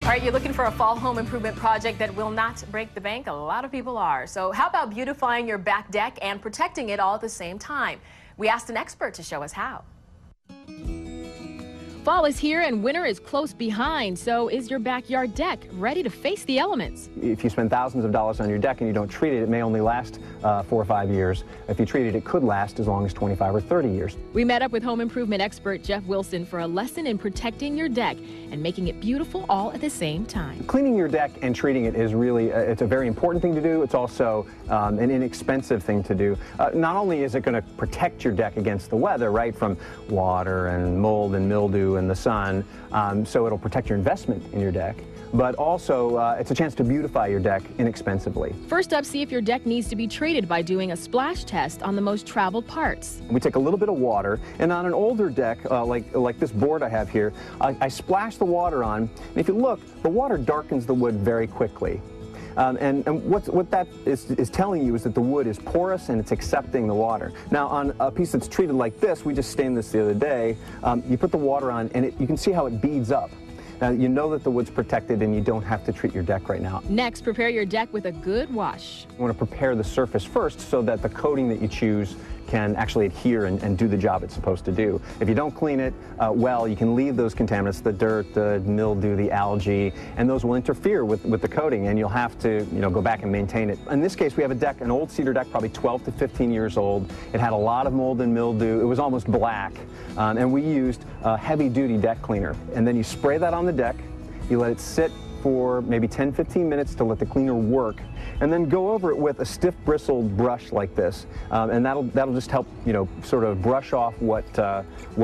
All right, you're looking for a fall home improvement project that will not break the bank? A lot of people are. So how about beautifying your back deck and protecting it all at the same time? We asked an expert to show us how. Fall is here and winter is close behind, so is your backyard deck ready to face the elements? If you spend thousands of dollars on your deck and you don't treat it, it may only last 4 or 5 years. If you treat it, it could last as long as 25 or 30 years. We met up with home improvement expert Jeff Wilson for a lesson in protecting your deck and making it beautiful all at the same time. Cleaning your deck and treating it is really, it's a very important thing to do. It's also an inexpensive thing to do. Not only is it going to protect your deck against the weather, right, from water and mold and mildew and the sun, so it'll protect your investment in your deck, but also it's a chance to beautify your deck inexpensively. First up, see if your deck needs to be treated by doing a splash test on the most traveled parts. We take a little bit of water, and on an older deck, like this board I have here, I splash the water on, and if you look, the water darkens the wood very quickly. And what that is telling you is that the wood is porous and it's accepting the water. Now, on a piece that's treated like this, we just stained this the other day, you put the water on and you can see how it beads up. Now, you know that the wood's protected and you don't have to treat your deck right now. Next, prepare your deck with a good wash. You want to prepare the surface first so that the coating that you choose can actually adhere and do the job it's supposed to do. If you don't clean it well, you can leave those contaminants, the dirt, the mildew, the algae, and those will interfere with the coating, and you'll have to, go back and maintain it. In this case, we have a deck, an old cedar deck, probably 12 to 15 years old. It had a lot of mold and mildew. It was almost black, and we used a heavy-duty deck cleaner. And then you spray that on the deck, you let it sit for maybe 10-15 minutes to let the cleaner work, and then go over it with a stiff bristled brush like this, and that'll just help sort of brush off what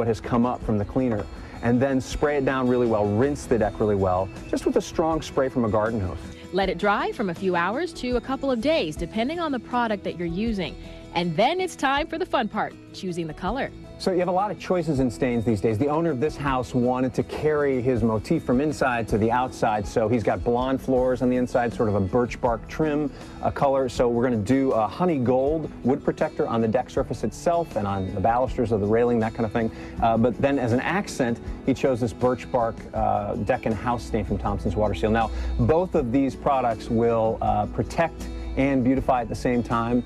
has come up from the cleaner, and then spray it down really well, rinse the deck really well, just with a strong spray from a garden hose. Let it dry from a few hours to a couple of days, depending on the product that you're using. And then it's time for the fun part, choosing the color. So you have a lot of choices in stains these days. The owner of this house wanted to carry his motif from inside to the outside, so he's got blonde floors on the inside, sort of a birch bark trim color. So we're going to do a honey gold wood protector on the deck surface itself and on the balusters of the railing, that kind of thing. But then as an accent, he chose this birch bark deck and house stain from Thompson's Water Seal. Now, both of these products will protect and beautify at the same time.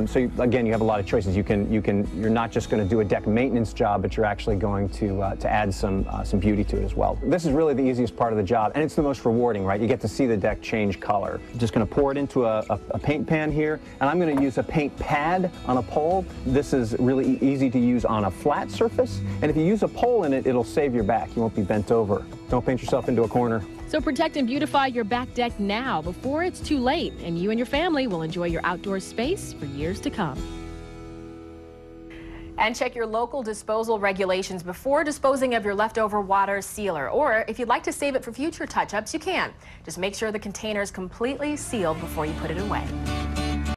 So again, you have a lot of choices. You're not just going to do a deck maintenance job, but you're actually going to add some beauty to it as well. This is really the easiest part of the job, and it's the most rewarding, right? You get to see the deck change color. I'm just going to pour it into a paint pan here, and I'm going to use a paint pad on a pole. This is really easy to use on a flat surface, and if you use a pole in it, it'll save your back. You won't be bent over. Don't paint yourself into a corner. So protect and beautify your back deck now before it's too late, and you and your family will enjoy your outdoor space for years to come. And check your local disposal regulations before disposing of your leftover water sealer. Or if you'd like to save it for future touch-ups, you can. Just make sure the container is completely sealed before you put it away.